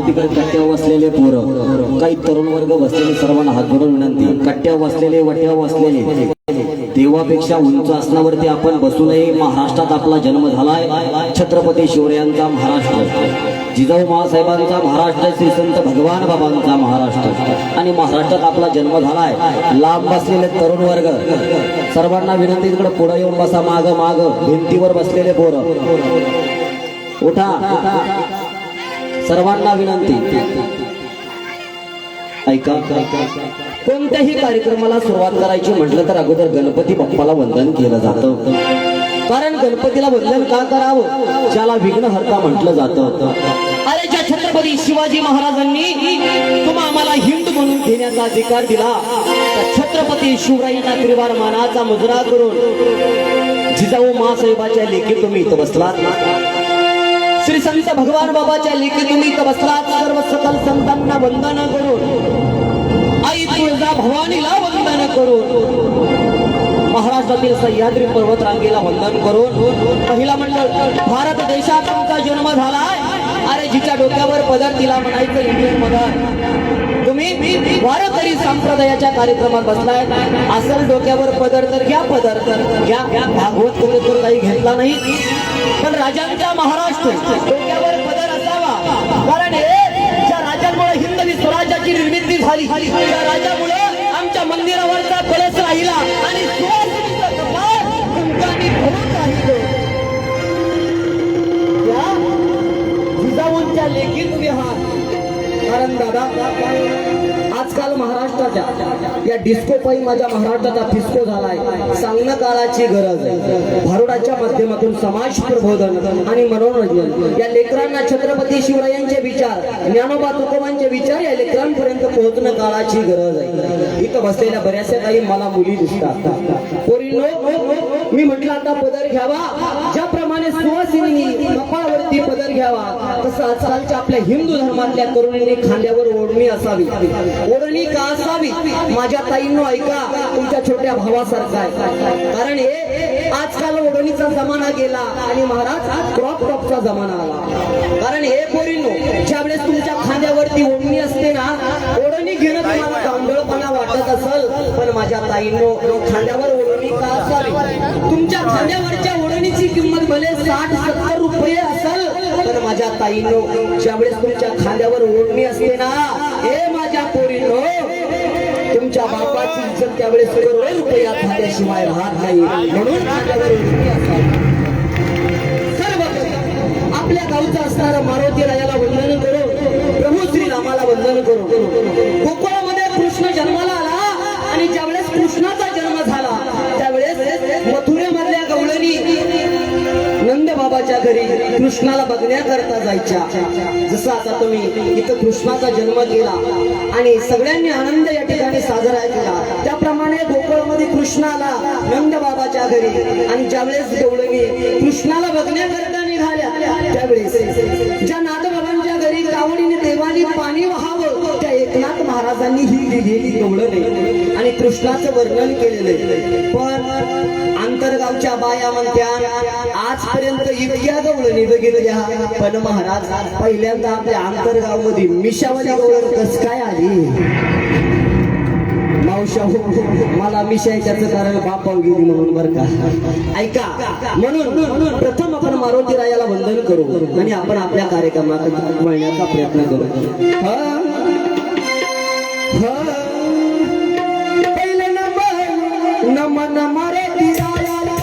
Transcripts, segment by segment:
तिकडे कट्ट्यावर बसलेले पोरं, काही तरुण वर्ग बसलेले, सर्वांना हात जोडून विनंती, कट्ट्यावर बसलेले, वट्यावर बसलेले, देवापेक्षा उंच आसनावरती आपण बसू नये. महाराष्ट्रात आपला जन्म झालाय, छत्रपती शिवरायांचा महाराष्ट्र, जिजाऊ माँसाहेबांचा महाराष्ट्र, श्री संत भगवान बाबांचा महाराष्ट्र आणि महाराष्ट्रात आपला जन्म झालाय. लांब बसलेले तरुण वर्ग, सर्वांना विनंती, तिकडे पुढे येऊन बसा. माग माग भिंतीवर बसलेले पोरं उठा, सर्वांना विनंती. ऐका, कोणत्याही कार्यक्रमाला सुरुवात करायची म्हटलं तर अगोदर गणपती बाप्पाला वंदन केलं जातं. कारण गणपतीला वंदन का करावं, ज्याला विघ्नहर्ता म्हटलं जातं. अरे ज्या छत्रपती शिवाजी महाराजांनी तुम्हा आम्हाला हिंद म्हणून घेण्याचा अधिकार दिला, त्या छत्रपती शिवरायांना त्रिवार मानाचा मुजरा करून जिजाऊ माँसाहेबाच्या लेखी तुम्ही इथं बसलात. श्री संत भगवान बाबाच्या लेखी तुम्ही इथं बसलात. सर्व सकल संतांना वंदन करून, आई तुळजा भवानीला वंदन करून, महाराष्ट्रातील सह्याद्री पर्वत रांगेला वंदन करून, महिला मंडळ भारत देशात तुमचा जन्म झालाय. अरे जिच्या डोक्यावर पदर तिला म्हणायचं इंग्लिश मदर. तुम्ही वारकरी संप्रदायाच्या कार्यक्रमात बसलाय, असल डोक्यावर पदर तर घ्या, पदर तर घ्या. भागवत कथेतून काही घेतला नाही, पण राजांच्या महाराष्ट्र डोक्यावर पदर असावा. कारण ज्या राजांमुळे हिंदवी स्वराज्याची निर्मिती झाली, त्या राजामुळे आमच्या मंदिरावरचा कळस राहिला आणि जिजाऊंच्या लेखी तुम्ही आहात. कारण दादा, आजकाल महाराष्ट्राच्या या डिस्को पायी माझ्या महाराष्ट्राचा फिस्को झालाय. सांगणं काळाची गरज आहे. भारुडाच्या माध्यमातून समाज प्रबोधन आणि मनोरंजन या लेकरांना छत्रपती शिवरायांचे विचार, ज्ञानोबा तुकोबांचे विचार या लेकरांपर्यंत पोहोचणं काळाची गरज आहे. इथं बसलेल्या बऱ्याचशा काही मला मुली दिसतात. पोरींनो, मी म्हटलं आता पदर घ्यावा. ज्याप्रमाणे सुवासिनी कपाळावरती पदर घ्यावा, तसं आजकालच्या आपल्या हिंदू धर्मातल्या तरुणींनी खांद्यावर ओढणी असावी. ओढणी का असावी? माझ्या ताईंनो ऐका, तुमच्या छोट्या भावासारखा आहे. कारण हे आजकाल ओढणीचा जमाना गेला आणि महाराज क्रॉप टॉपचा जमाना आला. कारण हे पोरींनो, ज्यावेळेस तुमच्या खांद्यावरती ओढणी असते ना, ओढणी घेणं तुम्हाला गांधळपणा वाटत असेल, पण माझ्या ताईंनो, खांद्यावर ओढणी का असावी? तुमच्या खांद्यावरच्या ओढणीची किंमत भले 60-70 रुपये असेल, पण माझ्या ताईंनो, ज्यावेळेस तुमच्या खांद्यावर ओढणी असते ना, हे माझ्या पोरींनो, तुमच्या बापाची इज्जत त्यावेळेस करोडो रुपया खात्याशिवाय राहत नाही. म्हणून खांद्यावर ओढणी असावी. सर्व आपल्या गावचा असणारा मारुती रायाला वंदन करो, प्रभू श्री रामाला वंदन करो. गोकुळामध्ये कृष्ण जन्माला आला आणि ज्यावेळेस कृष्णाचा जन्म झाला, त्यावेळेस मथुरेमधल्या गवळणी नंद बाबाच्या घरी कृष्णाला बघण्याकरता जायच्या. जसं आता तुम्ही इथं कृष्णाचा जन्म केला आणि सगळ्यांनी आनंद या ठिकाणी साजरा केला, त्याप्रमाणे गोकुळमध्ये कृष्ण आला नंद बाबाच्या घरी. आणि ज्यावेळेस गवळणी कृष्णाला बघण्याकरता निघाल्या, त्यावेळेस ज्या नाथबाबांच्या घरी कावडीने देवानी पाणी व्हावं, त्या एकनाथ महाराजांनी ही लिहिलेली गवळणी आणि कृष्णाचं वर्णन केलेलं. पण आंतरगावच्या बाया म्हणत्या, आजपर्यंत इतक्या गवळणी बघितल्या, पण महाराज पहिल्यांदा आपल्या आंतरगाव मध्ये मिशावाली गवळण कस काय आली? मावशा, मला मिशायच्याच कारण बापा गेली म्हणून बर का. ऐका, म्हणून प्रथम आपण मारुती रायाला वंदन करू आणि आपण आपल्या कार्यक्रमात वळण्याचा प्रयत्न करू. नमन मारे दिरायाला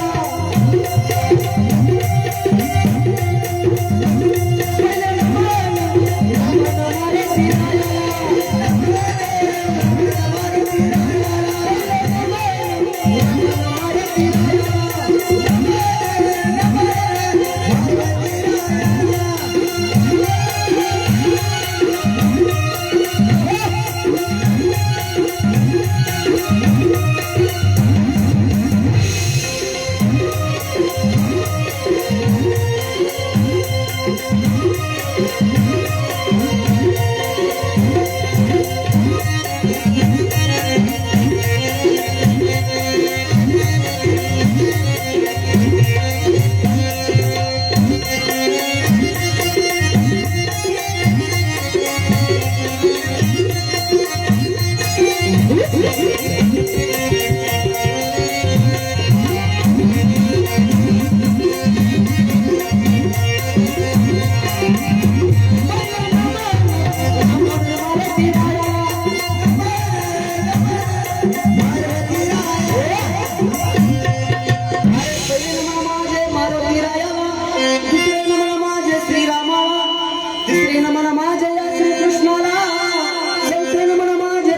पहिले नमन मारे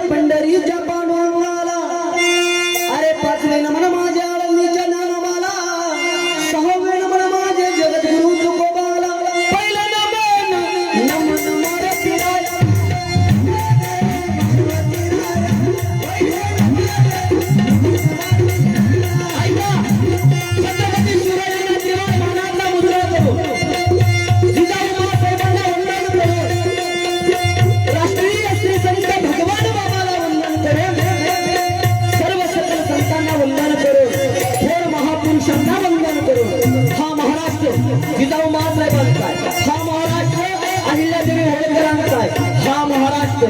जिजाऊ महासाहेबांचा आहे, हा महाराष्ट्र अहिल्यादेवी होळकरांचा आहे, हा महाराष्ट्र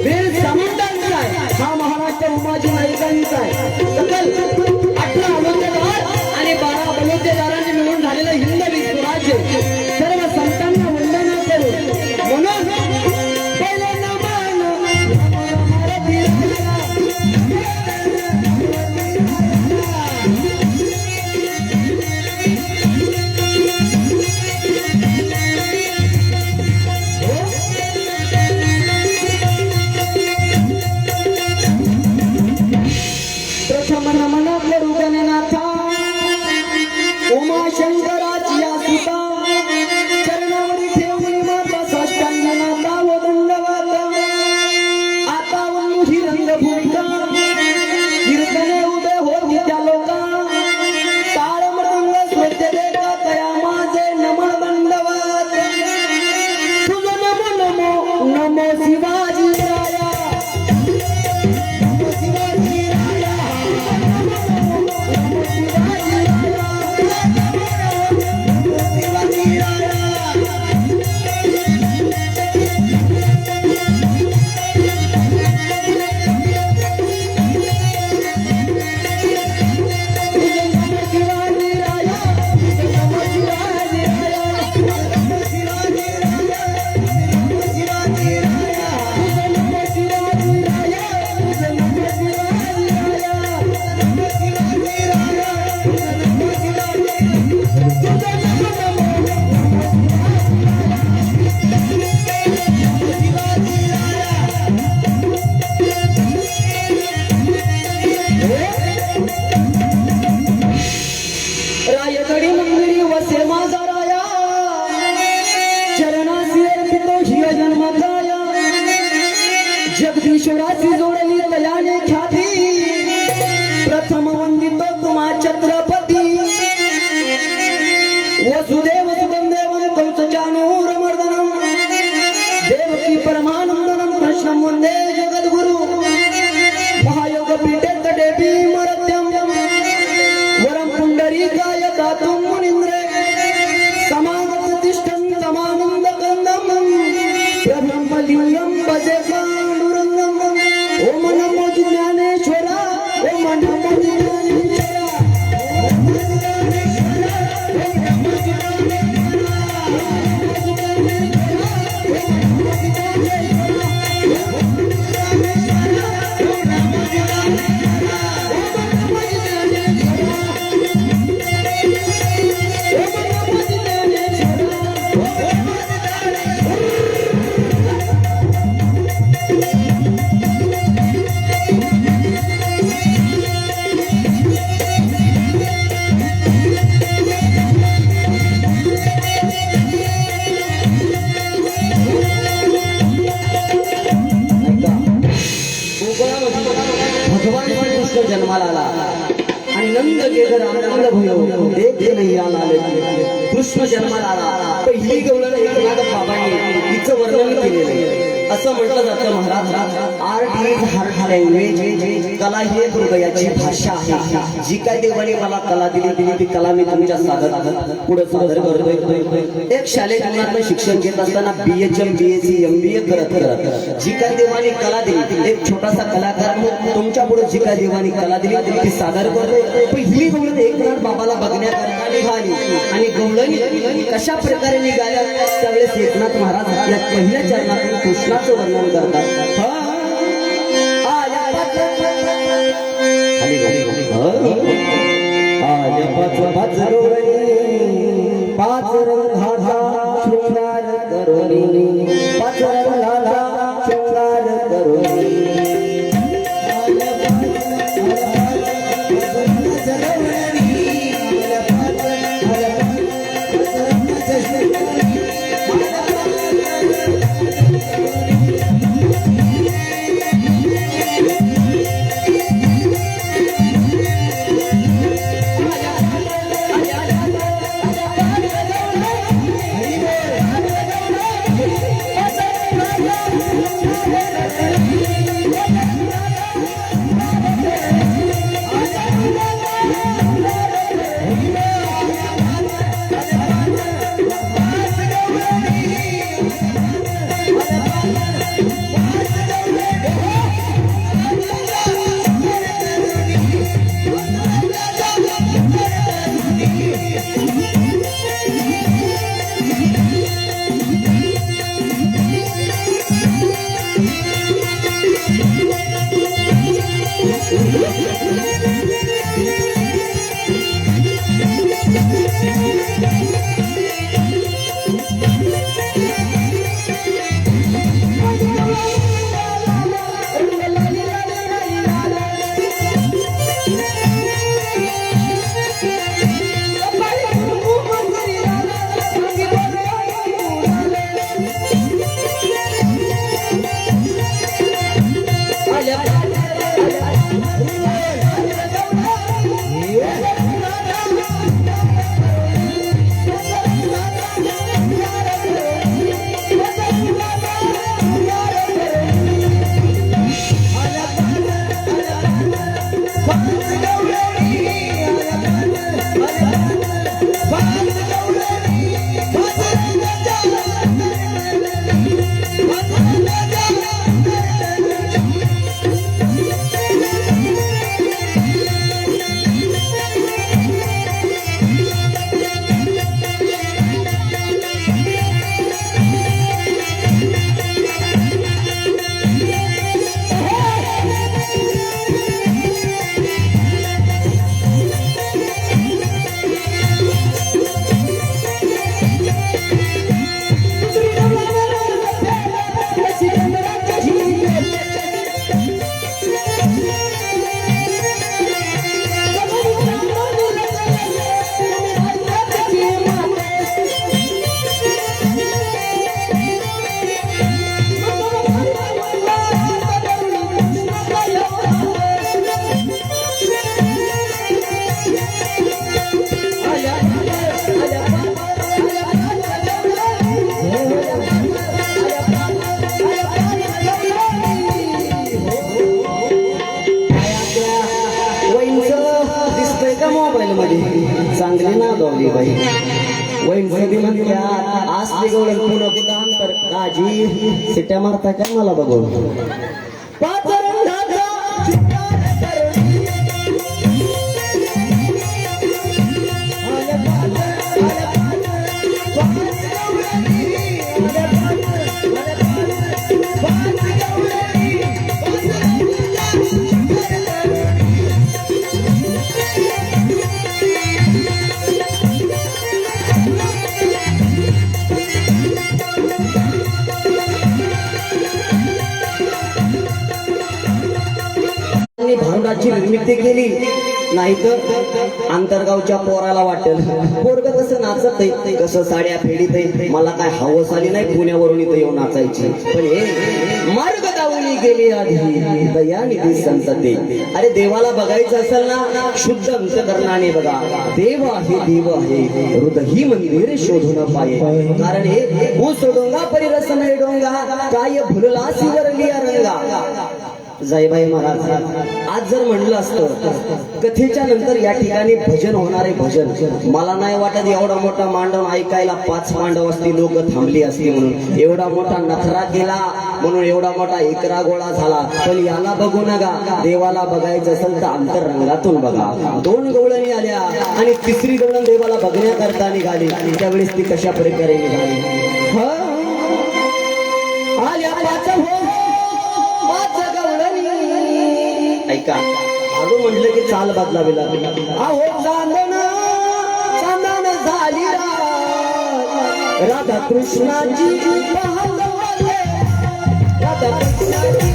वीर सामंतांचा आहे, हा महाराष्ट्र उमाजी नाईकांचा आहे. सकल 18 बलुतेदार आणि 12 बलुतेदारांनी मिळून झालेलं हिंदवी स्वराज्य सर्व संतांना वंदन करून म्हणून पहिले नमन प्रथम नमन करू गणनाथा उमाशंकराची या सुता चरणावरी ठेवून माता साष्टांग नाथा व दंडवत आता वनुही रंगभूमिका कीर्तने उभे होती त्या लोका ताळ मृदंग स्मृत्य देता तया माझे नमन दंडवत तुझ नमो नमो नमो शिवाजी राया रायगडी मंदिरी वसे माझा राया चरणासी अर्पितो हिय जन्मदाया जगदीश्वराची जोडली तयाने ख्याती प्रथम वंदितो तुम्हा छत्रपती वसुदेव सुतं देवं कंसचाणूरमर्दनं देवकी परमानंदनं कृष्णं वंदे जगद्गुरु महायोग पीठे तटे भीमरत्यं वरं पुंडरीकाय दातुं मुनीन्द्रे समागत तिष्ठं समानंद कंदं प्रब्रह्मलिंगं भजे पांडुरंगं ओम नमो ज्ञानेश्वरा ओम नमो ज्ञानेश्वरा ओम जन्माला आला आणि नंद गेगर आनंद भयो एक नाही आला कृष्ण जन्माला आला पहिली गवळण एकनाथ बाबांनी तिचं वर्णन केलेलं आहे असं म्हटलं जातं Maharaj art is heart language कला ही एक हृदयाची भाषा आहे जी काय देवाने मला कला दिली ती कला मी तुमच्या पुढे सादर करतोय एक शालेय जीवनात शिक्षण घेत असताना BHM BSc MBA करत जी काय देवाने कला दिली एक छोटासा कलाकार तुमच्या पुढे जी काय देवाने कला दिली ती सादर करतोय पहिली गवळण एकनाथ बाबाला बघण्याकरता निघाली आणि गवळणी कशा प्रकारे निघाल्या त्यावेळेस एकनाथ महाराज या पहिल्या चरणातून कृष्णाचं वर्णन करतात पाच रंगाचा शृंगार करुणी पाच रंगाचा शृंगार करुणी चांगली ना दोघी बाई वैन सदी म्हणत्या आज ते गवळण पुन्हा पुन्हा अंतर काजी सिट्या मारता काय मला बघून पाच रंगाचा आणि भारुडाची निर्मिती केली, नाहीतर आंतरगावच्या पोराला वाटेल पोरग कसं नाचत आहे, कसं साड्या फेडीत आहे, मला काय हवस आली नाही पुण्यावरून इथं येऊन नाचायची. पण हे मार्ग दावली गेली आधी दयानिधी संतते. अरे देवाला बघायचं असेल ना, शुद्ध अंतकरणाने बघा. देव आहे हृदय मंदिर शोधून पाये. कारण हे ऊस डोंगा परिरस नाही डोंगा, काय भुलला सिवरलिया रंगा. जयबाई महाराज आज जर म्हणलं असतं कथेच्या नंतर या ठिकाणी भजन होणारे भजन, मला नाही वाटत एवढा मोठा मांडव ऐकायला 5 मांडव असती लोक थांबली असती म्हणून. एवढा मोठा नखरा केला म्हणून एवढा मोठा एकरा गोळा झाला. पण याला बघू नका, देवाला बघायचं असेल तर अंतररंगातून बघा. 2 गवळणी आल्या आणि तिसरी गवळण देवाला बघण्याकरता निघाली. त्यावेळेस ती कशा प्रकारे निघाली? आल्या 5 गवळणी. ऐका, आलो म्हटलं की चाल बदलावी लागली. अहो चांदण चांदण झाली राधा कृष्णाची, राधा कृष्णाची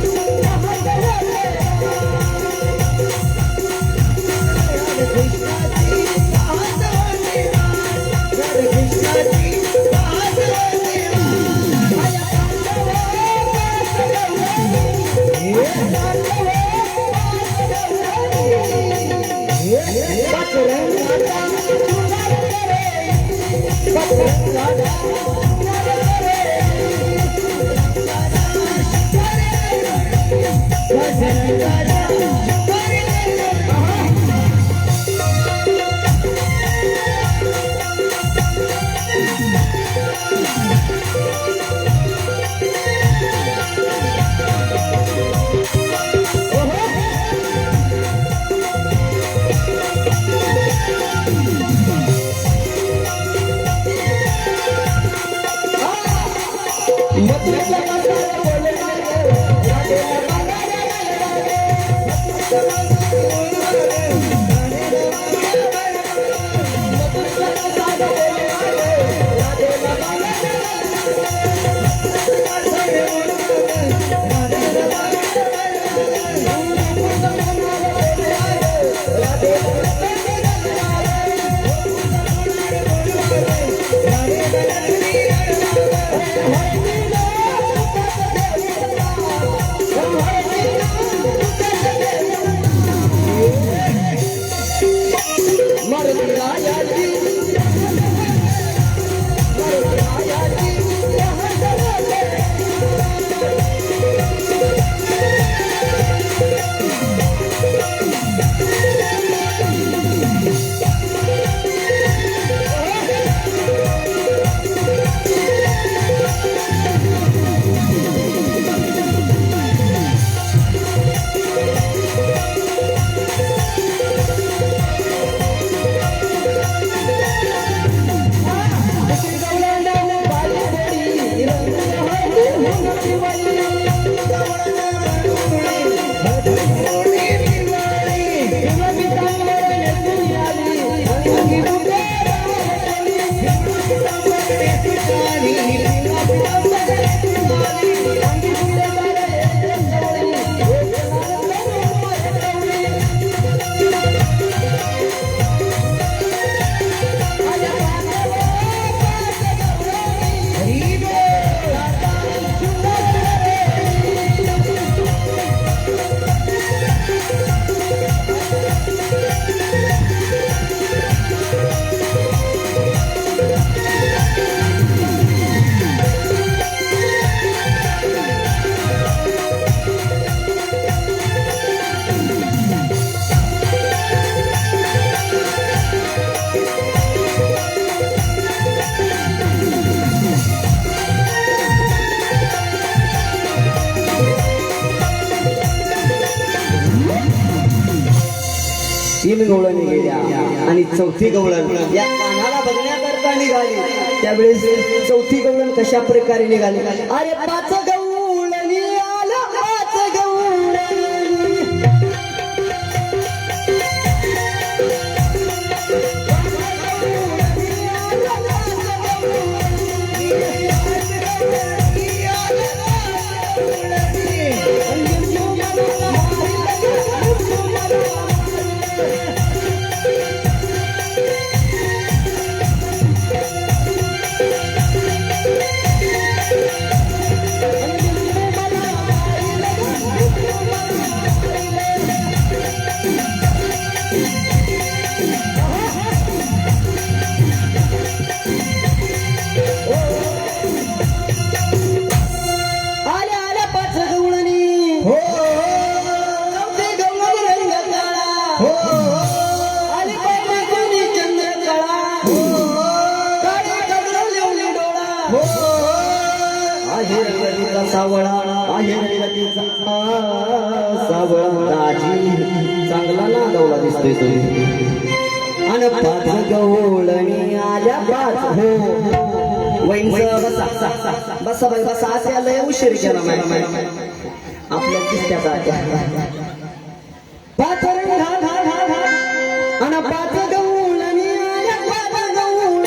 तीन गवळणी गेल्या आणि चौथी गवळण या कानाला बघण्याकरता निघाली. त्यावेळेस चौथी गवळण कशा प्रकारे निघाली? अरे 5 गवळणी आला, 5 गवळणी. सावळा आहे गतीचा सावळा दाजी चांगला नादवला दिसतोय तुम्ही अन पाच गवळणी आल्या पाच हो वैन बसा बसा बाई बसा असे लय उशीर केला आपल्या दिसत्याचा पाच अन पाच गवळणी आल्या पाच गवळ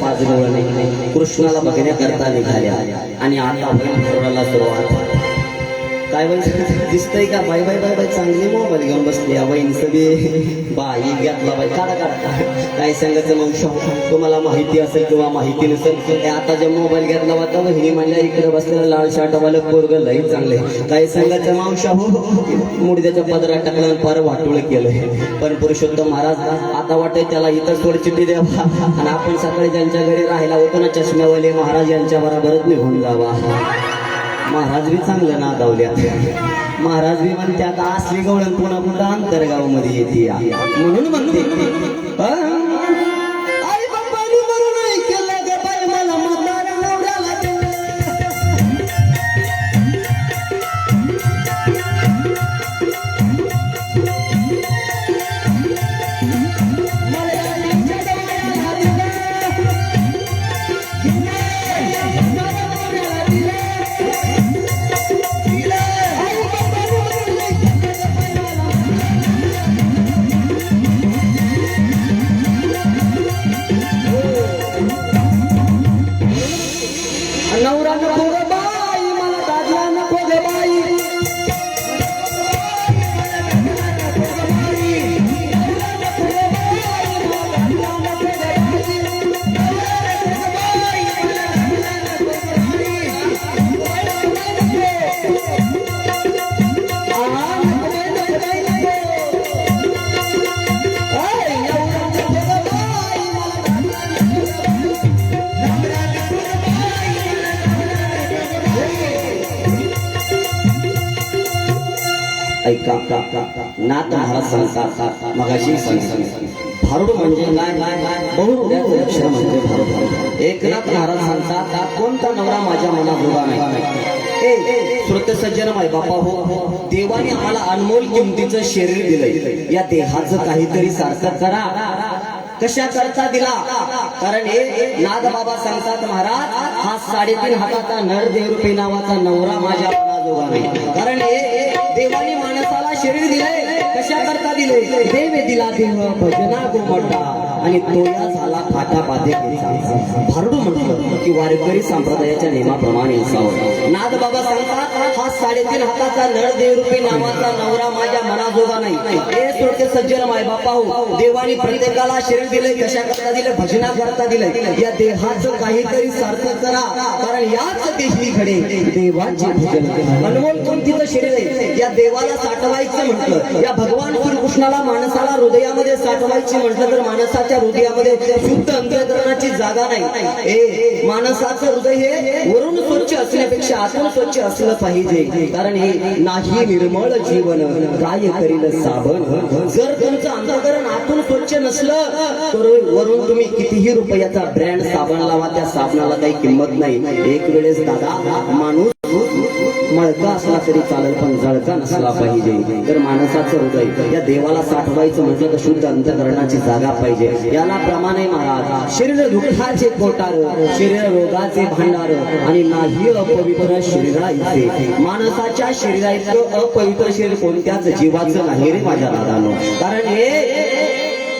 पाच गवळणी कृष्णाला बघण्याकरता निघाल्या आणि आता होईल सुरुवात काय दिसतंय का बाई बाई बाई बाई चांगली मोबाईल घेऊन बसली वहीन सगळे बाई घेतला बाई काढा काय सांगायचं मग तुम्हाला माहिती असेल किंवा माहिती नसेल आता जे मोबाईल घेतला होता वहिनी म्हणल्या इकडे बसलेलं लाल शर्टवालं पोरग लई चांगले काय सांगायचं मावशा हो मुडद्याच्या पदरात टाकलं फार वाटोळ केलं पण पुरुषोत्तम महाराज आता वाटतंय त्याला इथं थोडी चिठ्ठी द्यावा आणि आपण सकाळी ज्यांच्या घरी राहायला होतो ना चष्म्यावाले महाराज यांच्या बरोबरच निघून जावा महाराज बी चांगलं नादावल्या महाराज बी म्हणते आता असली गवळण पुन्हा पुन्हा अंतरगाव मध्ये येते म्हणून म्हणते आई बाप्पानी म्हणून केलं ग बाई मला म्हाताऱ्या नवऱ्याला नवरा नको ग बाई मला दादला नको ग बाई ऐका नाथ महाराज सांगतात मगाशी भारूड म्हणजे बहुरूढ अक्षर म्हणजे भारूड एकनाथ महाराज सांगतात कोणता नवरा माझ्या मनात उभा नाही श्रोते सज्जन माय बापा हो देवाने आम्हाला अनमोल किमतीचं शरीर दिलंय या देहाचं काहीतरी सार्थक करा कशा करता दिला कारण हे नागबाबा सांगतात महाराज हा 3.5 हाताचा नरदेवरूपी नावाचा नवरा माझ्या मनाजोगा नाही कारण हे देवाने माणसाला शरीर दिले कशा करता दिले देव दिला देव भजना गोमटा आणि तोया झाला फाटा पादे भारूड म्हटलं की वारकरी संप्रदायाच्या नियमाप्रमाणे असावं नागबाबा सांगतात हा 3.5 हाताचा नरदेवरूपी नावाचा नवरा माझ्या मनाजोगा नाही हे सोडते सज्जन माय बापा हो देवाने प्रत्येकाला शरीर दिले कशा करता दिले भजना करता दिले या देहाचं काहीतरी सार्थक करा कारण याच देही घडे देवाचे भजन करा अनमोल किमतीचं शरीर आहे. या देवाला साठवायचं म्हटलं, या भगवान श्रीकृष्णाला माणसाला हृदयामध्ये साठवायची म्हटलं तर माणसाच्या हृदयामध्ये शुद्ध अंतःकरणाची जागा नाही. माणसाचं हृदय हे वरून स्वच्छ असण्यापेक्षा आतून स्वच्छ असलं पाहिजे. कारण हे नाही निर्मळ जीवन काय करील साबण. जर तुमचं अंतःकरण आतून स्वच्छ नसलं तर वरून तुम्ही कितीही रुपयाचा ब्रँड साबण लावा, त्या साबणाला काही किंमत नाही. एक वेळेस दादा माणूस मळका असला तरी चालेल पण जळका नसला पाहिजे. तर माणसाचं हृदय या देवाला साठवायचं म्हटलं तर शुद्ध अंतःकरणाची जागा पाहिजे. याला प्रमाणे महाराज शरीर दुःखाचे कोटार, शरीर रोगाचे भांडार आणि नाही अपवित्र शरीराचे. माणसाच्या शरीराइतकं अपवित्र शरीर कोणत्याच जीवाचं नाही रे माझ्या दादानो. कारण हे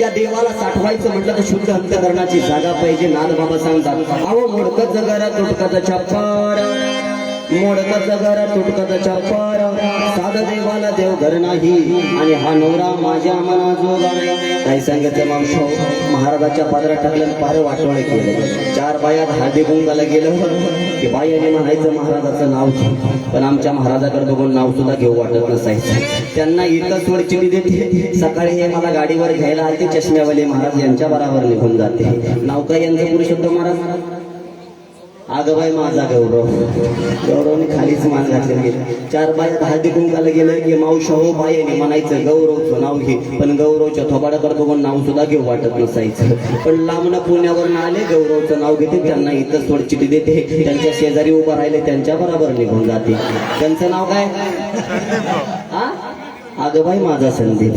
या देवाला साठवायचं म्हटलं तर शुद्ध अंतःकरणाची जागा पाहिजे. नाद बाबा सांगतात, अहो मोडकत जगारा तुटकत छप्पर, मोडकत जगारा तुटकत छप्पर, साध देवाला देव घर नाही आणि हा नवरा माझ्या मना जोगा नाही. काही सांगितलं मावशो महाराजाच्या पादरात टाकलं, पार वाटोळे केलं. 4 बायात हळदी कुंकाला गेलं की बायाने म्हणायचं महाराजाचं नाव घे, पण आमच्या महाराजाकडे बघून नाव सुद्धा घेऊ वाटत नसायचं. त्यांना एकच वर चिठी देते, सकाळी हे मला गाडीवर घ्यायला आले चष्म्यावाले महाराज यांच्या बराबर निघून जाते. नाव काय यांचं पुरुषोत्तम महाराज. आगबाई माझा गौरव, गौरवने खालीच मान घातले गेले. 4 बायात हळदी कुंकाला गेलं की मावशा हो बायाने म्हणायचं गौरवचं नाव घे, पण गौरवच्या थोबाडाकडे बघून नाव सुद्धा घेऊ वाटत नसायचं. पण लांबणं पुण्यावरून आले, गौरवचं नाव घेते, त्यांना इथं थोडी चिठी देते, त्यांच्या शेजारी उभं राहिले त्यांच्या बरोबर निघून जाते. त्यांचं नाव काय? आगबाई माझा संदीप.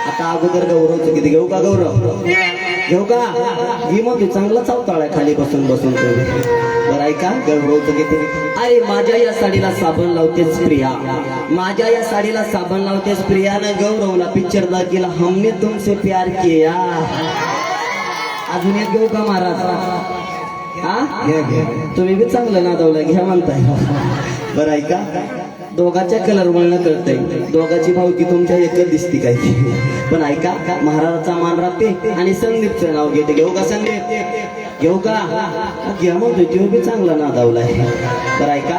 आता अगोदर गौरवचं किती घेऊ का? गौरव घेऊ का? घे मग, चांगला चावताळ आहे खाली बसून बसून. बरं ऐका, गौरवचं किती. अरे माझ्या या साडीला साबण लावतेच प्रिया, माझ्या या साडीला साबण लावतेच प्रियानं गौरवला पिक्चर दाखिला हमने तुमसे प्यार किया. अजून एक घेऊ का महाराज? तुम्ही बी चांगलं नादवलं घ्या म्हणताय. बरं ऐका, दोघाच्या कलर वळणं कळतंय, दोघाची भावकी तुमच्या एकच दिसती काय. पण ऐका, महाराजाचा मान राखते आणि संदीपचं नाव घेते. घेऊ का संदीप? घेऊ का? घ्या मग, तो बी चांगला नादावलाय. तर ऐका,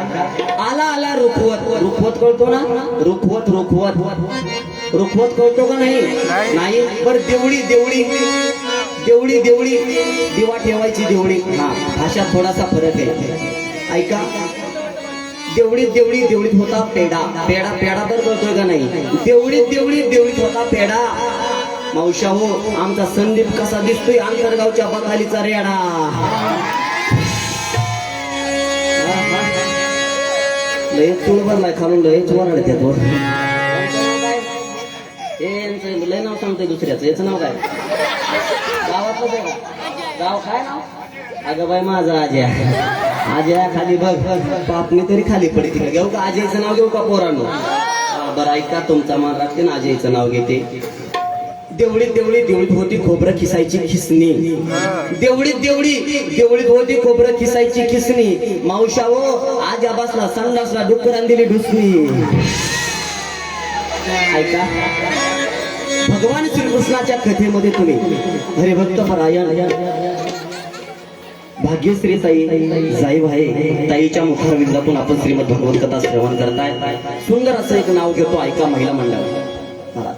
आला आला रुखवत. रुखवत कळतो ना? रुखवत रुखवत रुखवत कळतो का नाही? नाही. बर देवळी देवळी देवळी देवळी दिवा ठेवायची देवळी. हा, भाषा थोडासा फरक आहे. ऐका, देवळीत देवळी देवळीत होता पेढा. पेढा पेढा तर कळतोय का नाही? देवळीत देवळी देवळीत होता पेढा. मावशा हो, आमचा संदीप कसा दिसतोय आंतरगावच्या बखालीचा रेडा. लय चूळ भरलाय खालून, लयच वरडते तो. हे लय नाव सांगतोय दुसऱ्याचं, याचं नाव काय? गावातलं आहे का? गाव काय नाव? अगं बाई माझा आज्या. आज्या खाली बघ, पापणी तरी खाली पडते. घेऊ का आजीचं नाव? घेऊ का पोरांनो? बरं ऐका, तुमचा मान राखते ना, आजीचं नाव घेते. देवळीत देवळी देवळीत होती खोबरं खिसायची खिसणी. देवळीत देवळी देवळीत होती खोबरं खिसायची खिसणी. मावशा हो, आज्या बसला संडासला डुकरान दिली ढुसणी. ऐका, भगवान श्रीकृष्णाच्या कथेमध्ये तुम्ही हरिभक्त परायण भाग्यश्री ताई जाईव आहे, ताईच्या मुखारविंदातून आपण श्रीमद भगवत कथा श्रवण करताय. सुंदर असं एक नाव घेतो, ऐका महिला मंडळ.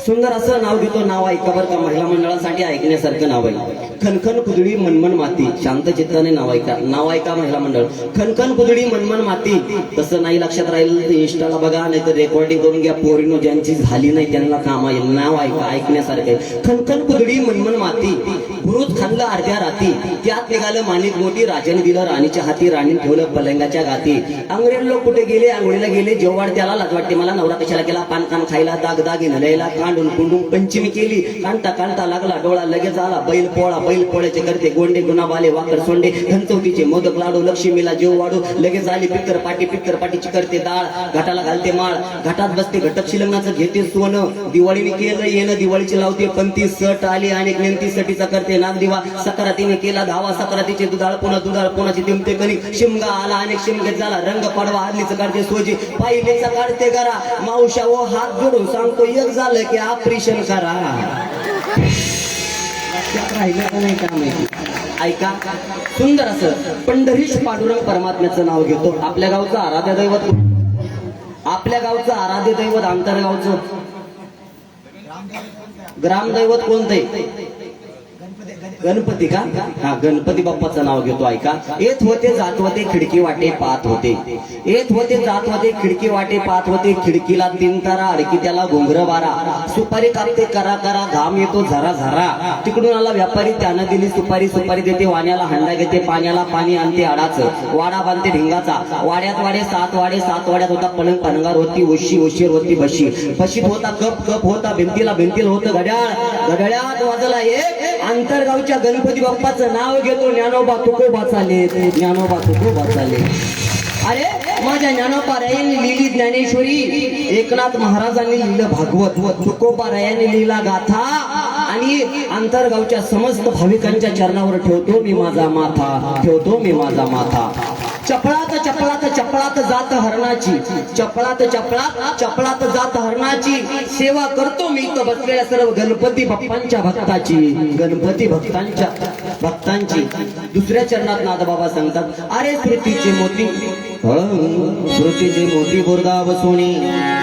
सुंदर असं नाव घेतो, नाव ऐका बरं का. महिला मंडळासाठी ऐकण्यासारखं नाव आहे. खनखन कुदळी मनमन माती. शांत चित्ताने नाव ऐका, नाव ऐका महिला मंडळ. खनखन कुदळी मनमन माती. तसं नाही लक्षात राहील तर इंस्टाला बघा, नाही तर रेकॉर्डिंग करून घ्या. पोरीनो ज्यांची झाली नाही त्यांना काम येईल. नाव ऐका, ऐकण्यासारखं आहे. खनखन कुदळी मनमन माती. गुरुत खाल्लं अर्ध्या राती, त्यात निघालं माणिक मोठी. राजाने दिलं राणीच्या हाती, राणीने ठेवलं पलंगाच्या गाती. अंग्रेज लोक कुठे गेले? आंघोळीला गेले. जेवढ त्याला लाज वाटते मला, नवरा कशाला केला? पान कान खायला, दागदागी नल्याला, कांडून कुंडून पंचमी केली. कांता कांता लागला डोळा, लगेच आला बैल पोळा. बैल पोळ्याचे करते गोंडे गुणाबाले वाकड सोंडे. खंचवटीचे मोदक लाडू, लक्ष्मीला जेव वाढू. लगेच आली पित्तर पाटीची करते डाळ. घाटाला घालते माळ, घाटात बसते घटक शिलंगणाचं घेते सोनं. दिवाळीने केलं येणं, दिवाळीची लावते पंती. सट आली आणि नेमती सटीचा करते नाग दिवा. सकरातीने केला धावा, सकरातीचे दुधाळ पुणाची तिमते करी. शिमगा आला अनेक शिमगेत झाला रंग पडवा. आदलीचं काढते सोजी, पाहिलेचा काढते गरा. मावशा व हात जोडून सांगतो, एक झालं की ऑपरेशन करा. राहिलं का नाही का माहिती. ऐका, सुंदर असं पंढरीश पांडुरंग परमात्म्याचं नाव घेतो. आपल्या गावचं आराध्य दैवत आपल्या गावचं आराध्य दैवत आंतरगावचं ग्रामदैवत कोणतं आहे? गणपती का? हा, गणपती बाप्पाचं नाव घेतो ऐका. येत होते जात होते खिडकी वाटे पाहत होते. येत होते जात होते खिडकी वाटे पाहत होते. खिडकीला 3 तारा अडकी त्याला घोंगर बारा. सुपारी कापते करा करा घाम येतो झरा झरा. तिकडून आला व्यापारी त्यानं दिली सुपारी. सुपारी देते वाण्याला हंडा घेते पाण्याला पाणी आणते आडाचं. वाडा बांधते भिंगाचा. वाड्यात वाडे 7 वाडे 7 वाड्यात होता पलंग पलंगार होती उशी उशीर होती बशी. बशीत होता कप कप होता भिंतीला भिंतीला होतं घड्याळ. घड्याळात वाजला एक आंतरगावच्या गणपती बाप्पाचं नाव घेतो ज्ञानोबा तुकोबा चाले. ज्ञानोबा तुकोबा चाले. अरे माझ्या ज्ञानोबारायांनी लिहिली ज्ञानेश्वरी. एकनाथ महाराजांनी लिहिलं भागवत. तुकोबारायांनी लिहिला गाथा. आणि आंतरगावच्या समस्त भाविकांच्या चरणावर ठेवतो मी माझा माथा. ठेवतो मी माझा माथा. चपळात चपळात चपळात जात हरणाची. चपळात चपळात चपळात जात हरणाची. सेवा करतो मी इथं बसलेल्या सर्व गणपती बाप्पांच्या भक्ताची. गणपती भक्तांची. दुसऱ्या चरणात नादबाबा सांगतात अरे श्रुतीचे मोती श्रुतीचे मोती भुरदा बसवणे.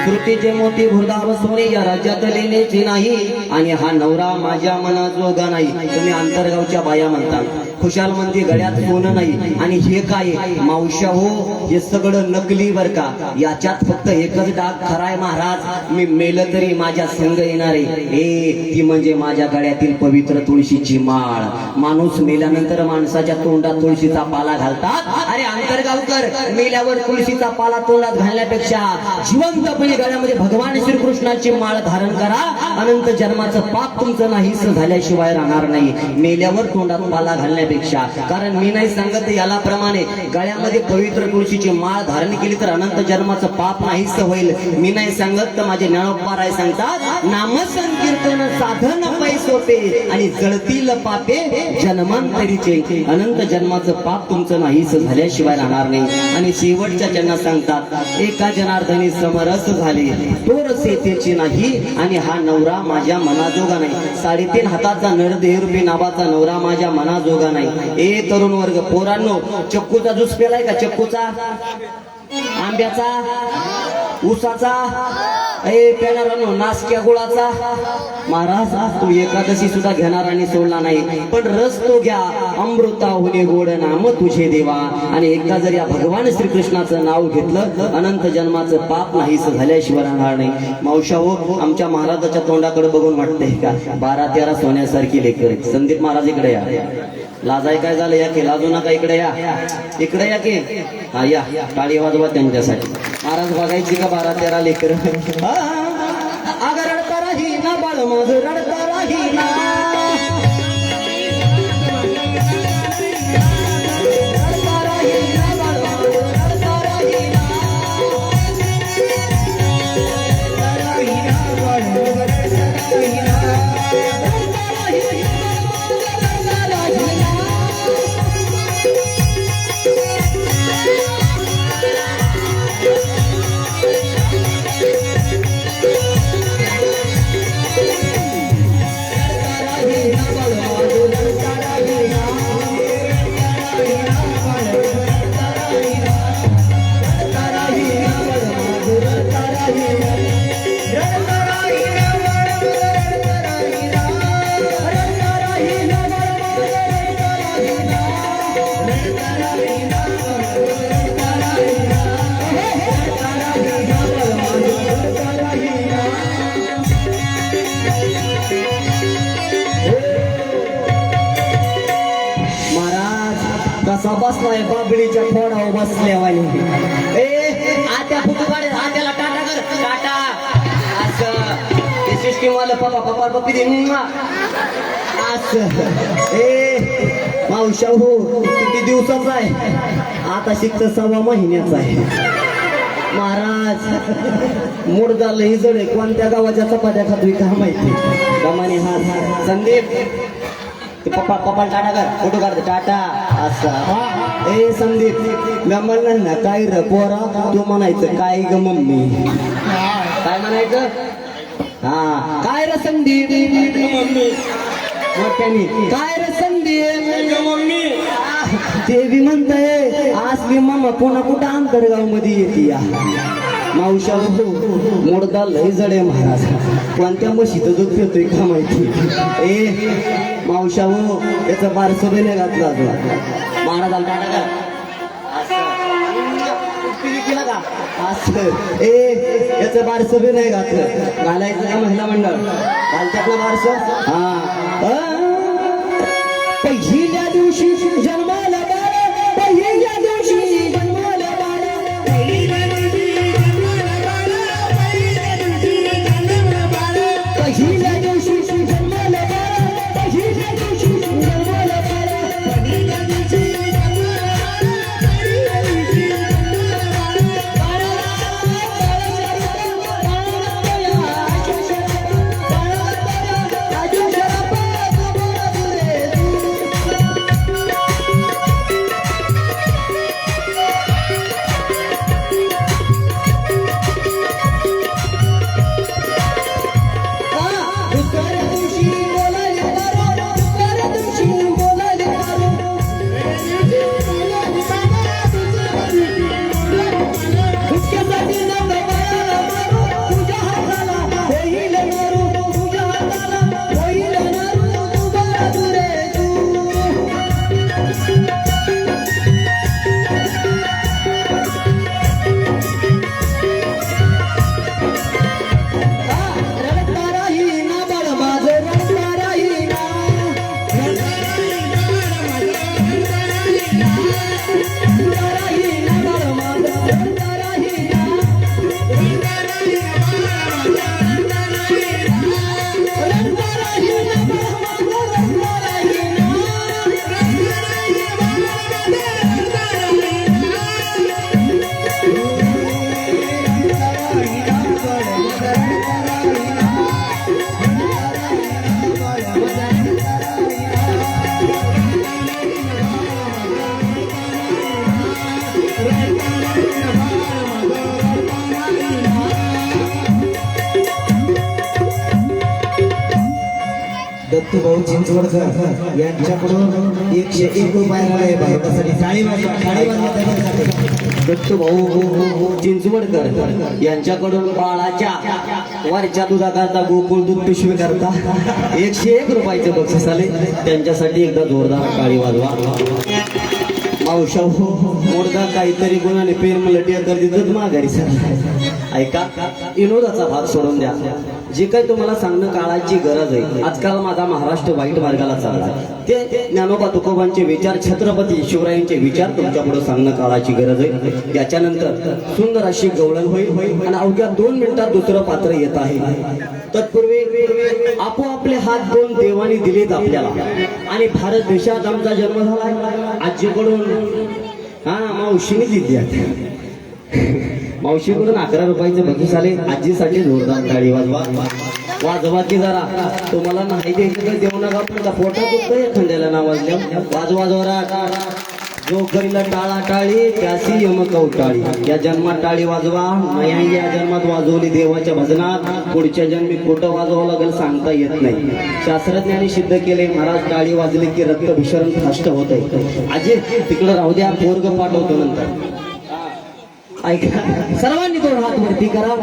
श्रुतीचे मोती भुरदा बसवणे या राज्यात लेण्याचे नाही. आणि हा नवरा माझ्या मनाजोगा नाही. तुम्ही आंतरगावच्या बाया म्हणता. खुशाल म्हणते गळ्यात सोनं नाही. आणि हे काय मावशा हो हे सगळं नकली बर का. याच्यात फक्त एकच डाग खराय महाराज. मी मेलं तरी माझ्या संग येणारे ती म्हणजे माझ्या गळ्यातील पवित्र तुळशीची माळ. माणूस मेल्यानंतर माणसाच्या तोंडात तुळशीचा पाला घालतात. अरे आंतरगावकर मेल्यावर तुळशीचा पाला तोंडात घालण्यापेक्षा जिवंतपणे गळ्यामध्ये भगवान श्रीकृष्णाची माळ धारण करा. अनंत जन्माचं पाप तुमचं नाहीस झाल्याशिवाय राहणार नाही. मेल्यावर तोंडात पाला घालण्यापेक्षा. कारण मी नाही सांगत याला प्रमाणे गळ्यामध्ये पवित्र तुळशीची माळ धारण केली तर अनंत जन्माचं पाप नाहीस होईल. मी नाही सांगत तर माझे ज्ञानोबाराय सांगतात नामसंकीर्तन साधन पै सोपे आणि जळतील पापे जन्मांतरीचे. अनंत जन्माचं पाप तुमचं नाहीस झाल्याशिवाय राहणार नाही. आणि शेवटच्या जन्मात सांगतात एका जनार्दनी समरस झाले तो रस येतेची नाही. आणि हा नवरा माझ्या मनाजोगा नाही. 3.5 हाताचा नरदेहरूपी नावाचा नवरा माझ्या मनाजोगा नाही. ए तरुण वर्ग पोरांनो चक्कूचा ज्यूस पेलाय का? चक्कूचा आंब्याचा ऊसाचा पेणारांनो नासक्या गुळाचा. महाराज तू एकादशी सुद्धा घेणार आणि सोडला नाही. पण रस तो घ्या अमृता होणे गोड नाम तुझे देवा. आणि एकदा जर या भगवान श्रीकृष्णाचं नाव घेतलं अनंत जन्माचं पाप नाहीस झाल्याशिवाय राहणार नाही. मावशा हो आमच्या महाराजाच्या तोंडाकडे बघून वाटतंय का 12-13 सोन्यासारखी लेकर. संदीप महाराज इकडे या. लाजाय काय झालं या की लाजू नका. इकडे या. इकडे या की हा या. टाळी वाजवा त्यांच्यासाठी. महाराज बघायची का 12-13 लेकर. अगं रडता राही ना बाळ माझं रडता राही ना. कसा बसलाय बाबळीच्या खोडावर बसल्यावानी. आत्या फुटू काढे आत्याला टाटा कर टाटा. असं ते सिस्टीम वालं पप्पा पप्पा पप्पी दे असं. मावशा हो किती दिवसाचा आहे? आता शिकत 6 महिन्याचा आहे. महाराज मूड झालं ही जड आहे. कोणत्या गावाच्या चपात्या खातोय का माहिती. दमाने हा संदीप ते पप्पा पप्पा टाटा कर फोटो काढते टाटा असा. संदीप मी म्हणलं ना काय र पोरा तू म्हणायचं काय ग मम्मी. काय म्हणायचं? हा काय र संदीप मम्मी. मोठ्यानी काय र संदीप मम्मी. ते बी म्हणताय असली मम्मा पुन्हा कुठं आंतरगाव मध्ये येते या. मावशा मोडदा लय जडे महाराज कोणत्या म्हशीचं दूध पितोय का माहिती ए मावशा हो याचं बारसं बी नाही घातलं अजून महाराज टाका केला का असं ए याचं बारसं बी नाही घातलं घालायचं का महिला मंडळ घालतात ना बारसं हा पहिल्या दिवशी जन्माला बाळा पहिल्या दिवशी जन्माला बाळा पहिल्या दिवशी जन्माला बाळा पहिल्या दिवशी जन्माला बाळा पहिल्या दिवशी जन्माला बाळा पहिल्या दिवशी जन्माला बाळा पहिल्या दिवशी दत्तूभाऊ चिंचवडकर यांच्याकडून 101 रुपये भारतासाठी टाळी वाजवा दत्तू भाऊ चिंचवडकर यांच्याकडून बाळाच्या वरच्या दुधाकरता गोकुळ दूध पिशवी करता 101 रुपयाचे बक्षीस आले त्यांच्यासाठी एकदा जोरदार टाळी वाजवा मावशा हो मोडदा काहीतरी गुणाने पेन मला टियर देतच माघारी सर ऐका विनोदाचा भाग सोडून द्या जे काही तुम्हाला सांगणं काळाची गरज आहे आजकाल माझा महाराष्ट्र वाईट मार्गाला चालला ते ज्ञानोबा तुकोबांचे विचार छत्रपती शिवरायांचे विचार तुमच्या पुढे सांगणं काळाची गरज आहे याच्यानंतर सुंदर अशी गवळण होईल आणि अवघ्या 2 मिनिटात दुसरं पात्र येत आहे तत्पूर्वी आपोआपले हात दोन देवाने दिलेत आपल्याला आणि भारत देशात आमचा जन्म झाला आजीकडून हा मावशीने दिली मावशीकडून 11 रुपयाचे बक्षीस आले आजीसाठी जोरदार टाळी वाजवा की जरा तुम्हाला नाही द्यायचं तर देऊ नका पण पोटात दुखतंय खंड्याला नाव वाजल्या वाजवा जोरा जो करीला टाळा टाळी त्यासी यमकव टाळी या जन्मात टाळी वाजवा नाही या जन्मात वाजवली देवाच्या भजनात पुढच्या जन्मी कुठं वाजवावं लागेल सांगता येत नाही शास्त्रज्ञांनी सिद्ध केले महाराज टाळी वाजली की रक्तभिसरण फास्ट होत आहे आजी तिकडं राहू द्या पोरग पाठवतो नंतर ऐका सर्वांनी तो हात वरती करा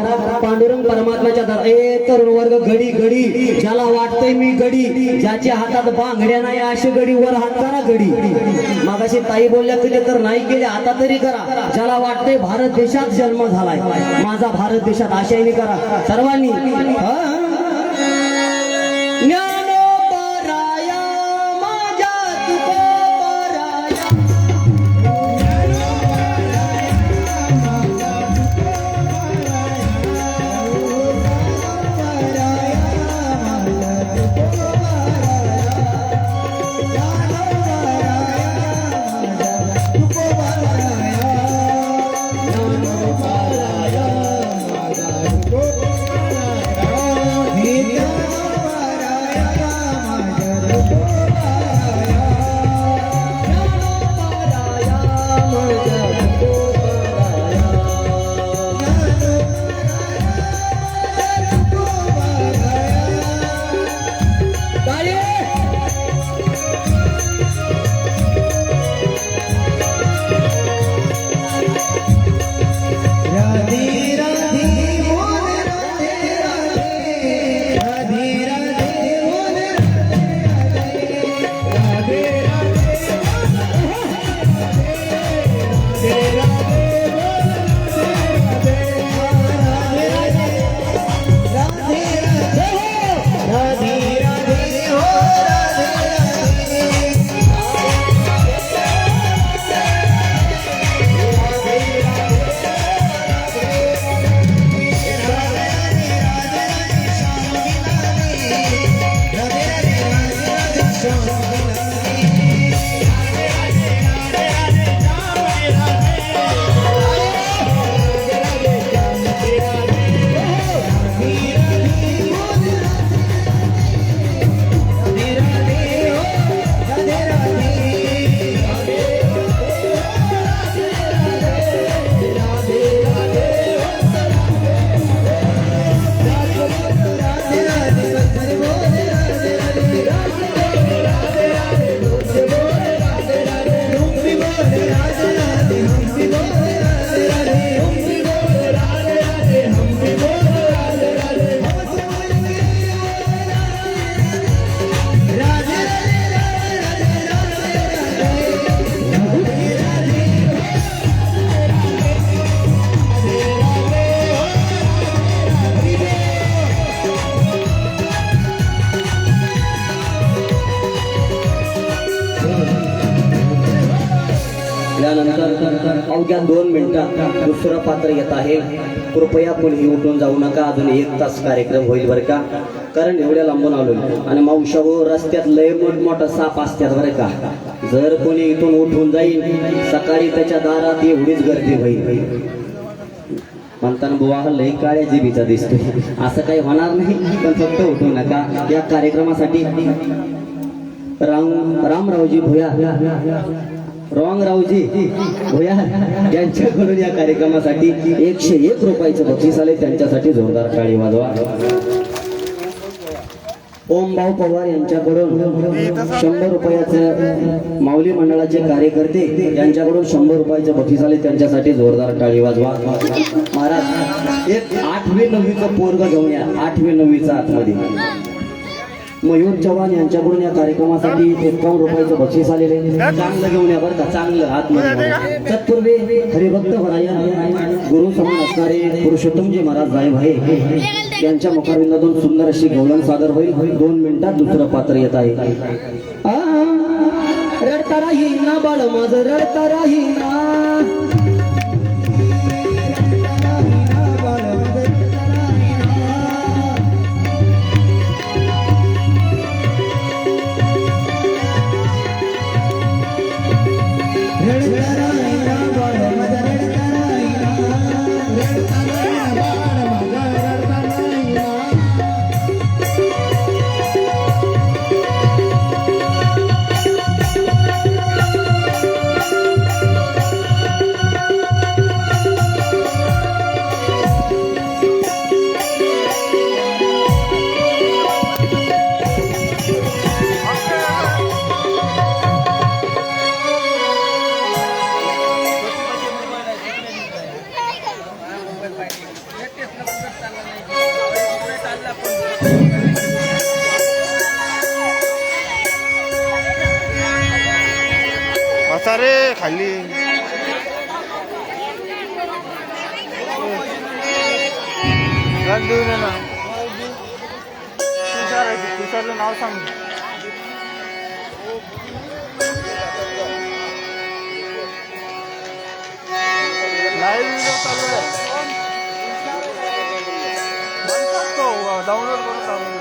पांडुरंग परमात्माच्या तरुण वर्ग घडी घडी ज्याला वाटतंय मी घडी ज्याच्या हातात बांगड्या नाही अशी घडी वर हात करा घडी मागाशी ताई बोलल्या कधी तर नाही केले आता तरी करा ज्याला वाटतंय भारत देशात जन्म झालाय माझा भारत देशात आशाईने करा सर्वांनी अवघ्या 2 मिनिटात दुसरं पात्र येत आहे. कृपया कोणीही उठून जाऊ नका. अजून 1 तास कार्यक्रम होईल बरं का, कारण एवढ्या लांबून आलो. आणि मावशावर रस्त्यात लय मोठमोठा साप असतात बरं का. जर कोणी इथून उठून जाईल सकाळी त्याच्या दारात एवढीच गर्दी होईल. म्हणताना बुवा लय काळ्या जिबीचा दिसतोय. असं काही होणार नाही, पण फक्त उठू नका. या कार्यक्रमासाठी रामरावजी भोया, रावजी भोया यांच्याकडून या कार्यक्रमासाठी 101 रुपयाचं बक्षीस आले. त्यांच्यासाठी जोरदार टाळी वाजवा. ओमभाऊ पवार यांच्याकडून 100 रुपयाचं, माऊली मंडळाचे कार्यकर्ते यांच्याकडून 100 रुपयाचं बक्षीस आले. त्यांच्यासाठी जोरदार टाळी वाजवा. महाराज एक 8वी 9वीचं पोरग घेऊन या. 8वी 9वीचं आतमध्ये मयूर चव्हाण यांच्याकडून या कार्यक्रमासाठी 51 रुपयाचं बक्षीस आलेले. चांगलं घेऊन या बरं का, चांगलं आतमध्ये. तत्पूर्वी हरिभक्त वराया गुरु समान असणारे पुरुषोत्तमजी महाराज साहेब आहे यांच्या मुखारविंदातून सुंदर अशी गवळण सादर होईल. 2 मिनिटात दुसरं पात्र येत आहे. रडता राहीना बाळ माझं, रडता राहीना. रे खाली देऊ दे ना. तुषारचं नाव सांग. लाईव्ह व्हिडिओ चालू आहे. डाउनलोड करून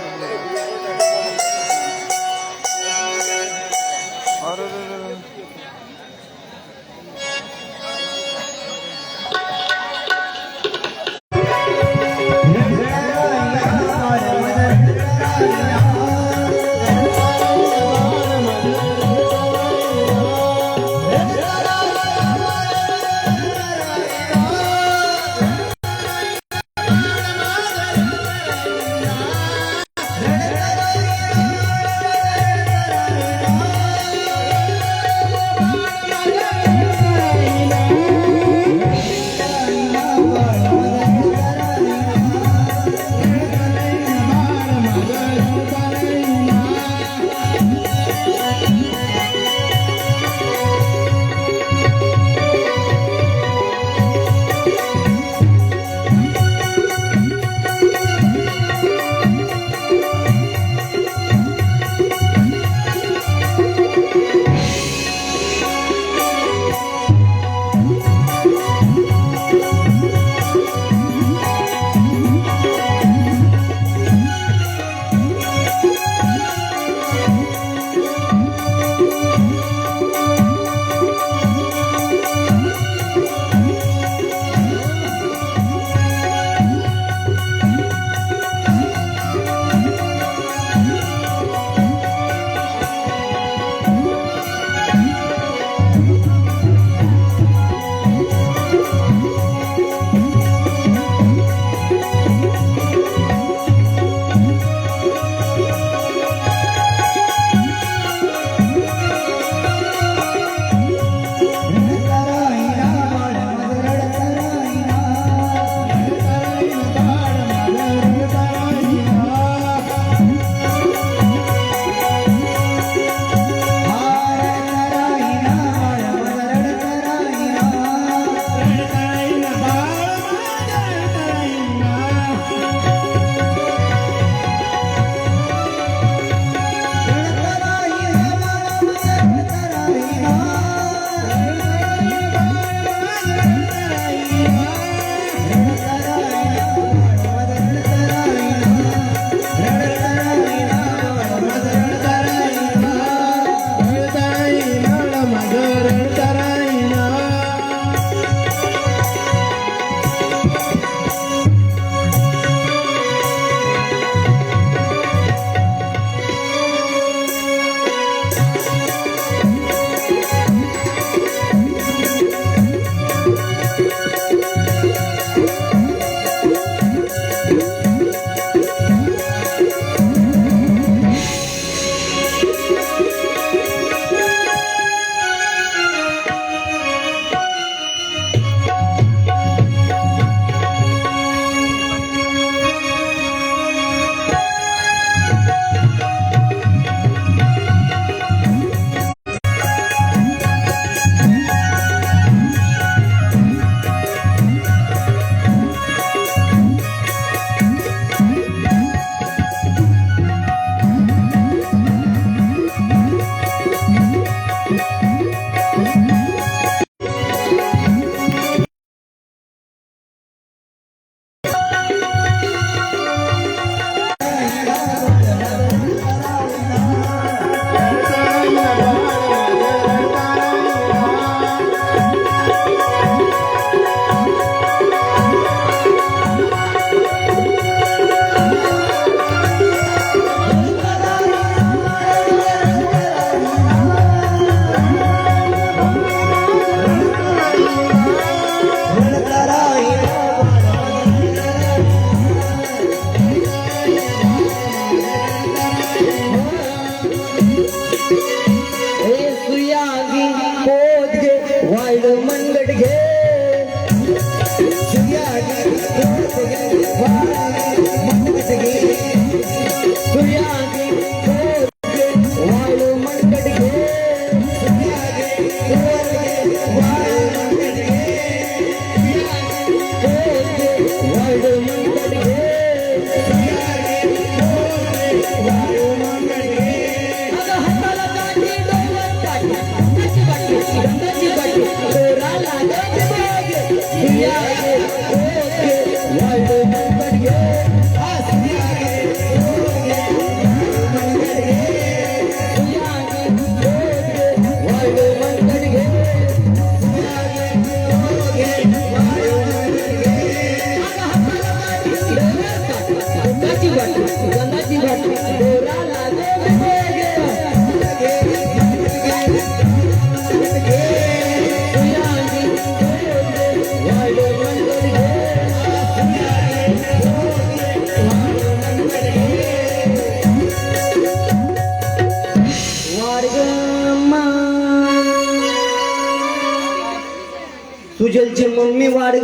सुजलची मम्मी वाढग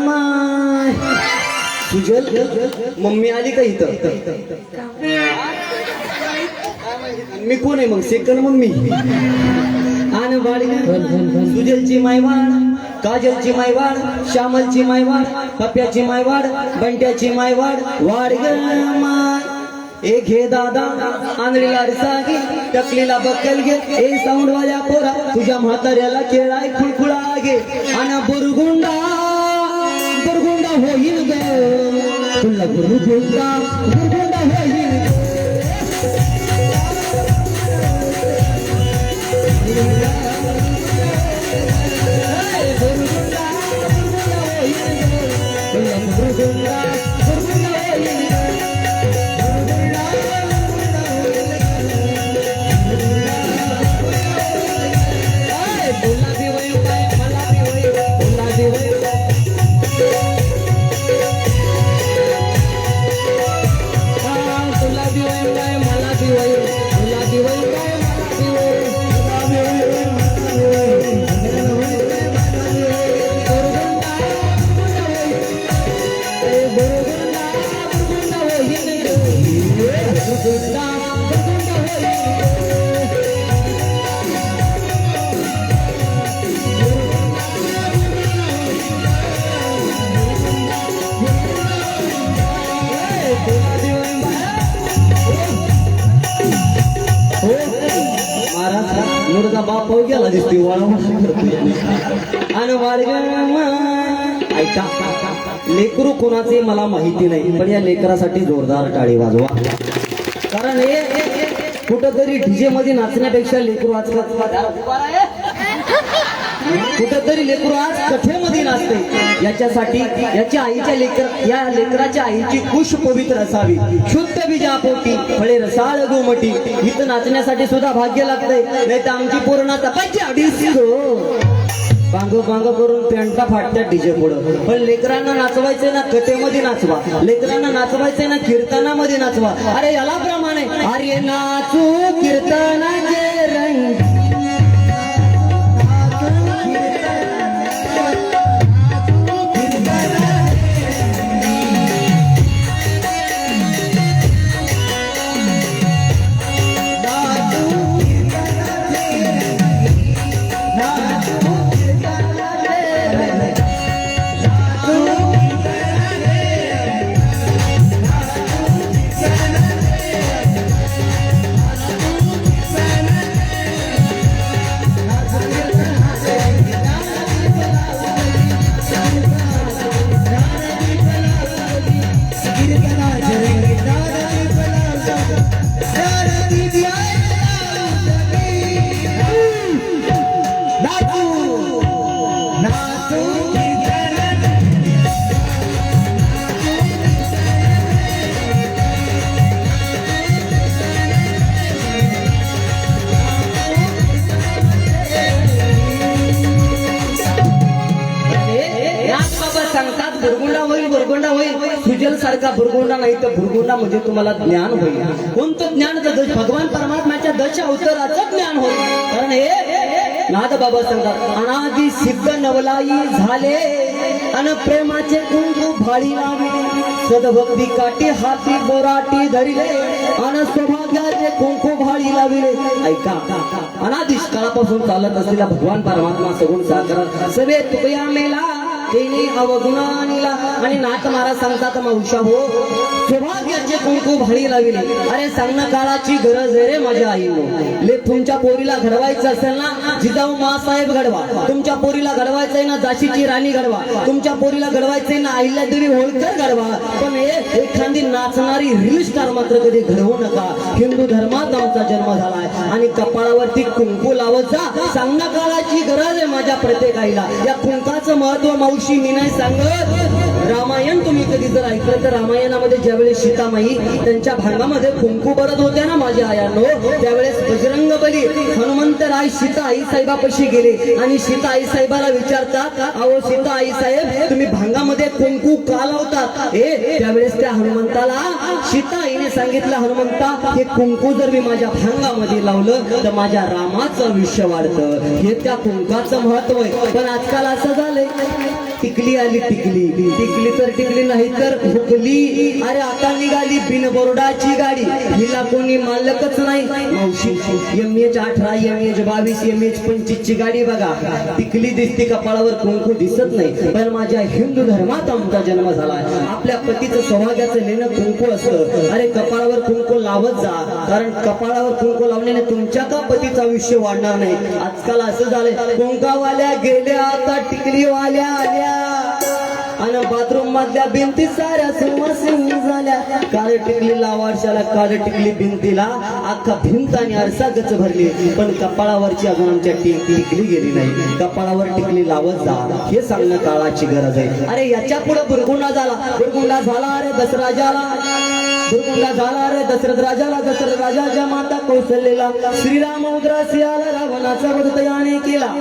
माय. सुजल मम्मी आली का इथं? मी कोण आहे मग? Second mummy. आन वाढग सुजलची मायवाड, काजलची मायवाड, श्यामलची मायवाड, पप्याची मायवाड, बंट्याची मायवाड, वाढग माय. एक हे दादा आंधळीला रसागी, टकलीला बक्कल घे. ए साऊंड वाल्या पोरा, तुझ्या म्हाताऱ्याला केळाय खुळखुळा घे. आणि बुरगुंडा बुरगुंडा होईल ग तुला, बुरगुंडा बुरगुंडा होईल ग. बुरगुंडा बुरगुंडा होईल ग तुला, बुरगुंडा बुरगुंडा होईल ग. मुर्गा बाप हो गेला दिसते वाळा आणि वाडग. ऐका, लेकरू कोणाचे मला माहिती नाही, पण या लेकरासाठी जोरदार टाळी वाजवा. कारण हे कुठंतरी डीजे मध्ये नाचण्यापेक्षा लेकरू आज कुठंतरी लेकरू आज कथेमध्ये नाचते. याच्यासाठी याच्या आईच्या या लेकराच्या आईची कुश पवित्र असावी, शुद्ध बीजापोटी फळे रसाळ गोमटी. इथं नाचण्यासाठी सुद्धा भाग्य लागतंय, नाही तर आमची पूर्ण तपाची अडीच बांग बांग करून पॅन्टा फाटत्या डीजे पुढं. पण लेकरांना नाचवायचंय ना कथेमध्ये नाचवा, लेकरांना नाचवायचंय ना कीर्तनामध्ये नाचवा. अरे याला प्रमाणे अरे नाचू कीर्तनाचे रंग सांगतात बुरगुंडा होईल, बुरगुंडा होईल. सुजल सारखा बुरगुंडा नाही तर बुरगुंडा म्हणजे तुम्हाला ज्ञान होईल. कोणतं ज्ञान? भगवान परमात्म्याच्या दश अवताराचं ज्ञान होईल. कारण हे नाथ बाबा सांगतात अनादि सिद्ध नवलाई झाले अन प्रेमाचे कुंकू भाळी लावले, सदभक्ती काठी हाती बोराटी धरिले अन सौभाग्याचे कुंकू भाळी लाविले. ऐका, अनादिश काळापासून चालत असलेला भगवान परमात्मा सगुण साकार सवे तुकया मेला तेने अवगुणानीला. आणि नाथ महाराज सांगतात मावशा हो सौभाग्याचे कुंकू भाळी लाविले. अरे सांगणं काळाची गरज आहे रे माझ्या आईनो. ले तुमच्या पोरीला घडवायचं असेल ना जिजाऊ मासाहेब घडवा, तुमच्या पोरीला घडवायचंय ना झाशीची राणी घडवा, तुमच्या पोरीला घडवायचंय ना अहिल्यादेवी होळकर घडवा. पण एखादी नाचणारी रील स्टार मात्र कधी घडवू नका. हिंदू धर्मात आमचा जन्म झालाय आणि कपाळावरती कुंकू लावत जा. सांगणं काळाची गरज आहे माझ्या प्रत्येक आईला. या कुंकाचं महत्व मावशी मी नाही सांगत. रामायण तुम्ही कधी जर ऐकलं तर रामायणामध्ये ज्यावेळेस सीतामाई त्यांच्या भांगामध्ये कुंकू भरत होत्या ना माझ्या आयांनो, त्यावेळेस बजरंग बली हनुमंतराय सीता आई साहेबापाशी गेले आणि सीता आई साहेबाला विचारतात अहो सीता आई साहेब तुम्ही भांगामध्ये कुंकू का लावतात? त्यावेळेस त्या हनुमंताला सीता आईने सांगितलं हनुमंता हे कुंकू जर मी माझ्या भांगामध्ये लावलं तर माझ्या रामाचं आयुष्य वाढतं. हे त्या कुंकाचं महत्व आहे. पण आजकाल असं झालंय टिकली आली टिकली, टिकली तर टिकली नाही तर हुकली. अरे आता निघाली बिनबोर्डाची गाडी, हिला कोणी मालकच नाही. मावशी MH 18 MH 22 MH 25 ची गाडी बघा, टिकली दिसते कपाळावर कुंकू दिसत नाही. पण माझ्या हिंदू धर्मात आमचा जन्म झाला. आपल्या पतीचं सौभाग्याचं लेणं कुंकू असतं. अरे कपाळावर कुंकू लावत जा, कारण कपाळावर कुंकू लावल्याने तुमच्या का पतीचं आयुष्य वाढणार नाही. आजकाल असं झालंय कुंकावाल्या गेल्या आता टिकलीवाल्या आल्या आणि बाथरूम मधल्या भिंती साऱ्या सुवासिनी झाल्या. काळे टिकली लावारशाला काळे टिकली भिंतीला अख्खा भिंत आणि आरसा गच भरली. पण कपाळावरची अजून आमच्या टिकली गेली नाही. कपाळावर टिकली लावत जा हे सांगणं काळाची गरज आहे. अरे याच्या पुढे बुरगुंडा झाला, बुरगुंडा झाला अरे दसराजाला, बुरगुंडा झाला रे दशरथ राजाला. दशरथ राजाच्या माता कौशल्येला श्रीराम उद्रासी आला, रावणाचा वध त्याने केला.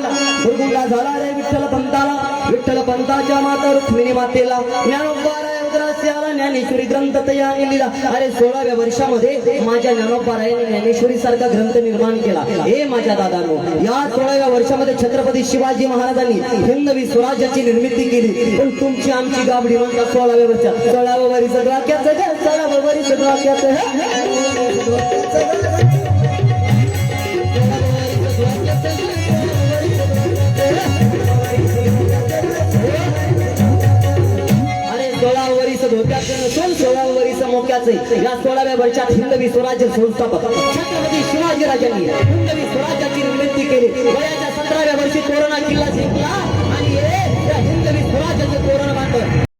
बुरगुंडा झाला रे विठ्ठल पंताला, विठ्ठल पंताच्या माता रुक्मिणी मातेला ज्ञानोबा उद्रासी आला, ज्ञानेश्वरी ग्रंथ त्याने लिहिला. अरे 16व्या वर्षामध्ये माझ्या ज्ञानोबा रायाने ज्ञानेश्वरी सारखा ग्रंथ निर्माण केला. हे माझ्या दादांनो, या 16व्या वर्षामध्ये छत्रपती शिवाजी महाराजांनी हिंदवी स्वराज्याची निर्मिती केली. पण तुमची आमची गाबडी म्हणतात 16व्या वर्षात 16व्या वर्ष राख्याचं 16व्या वर्ष राख्याचं नसून 16व्या वर्ष मोक्याचे. या 16व्या वर्षात हिंदवी स्वराज्य संस्थापक छत्रपती शिवाजी राजांनी हिंदवी स्वराज्याची निर्मिती केली. वयाच्या 17व्या वर्षी तोरणा किल्ला जिंकला आणि हिंदवी स्वराज्याचे तोरण बांधलं.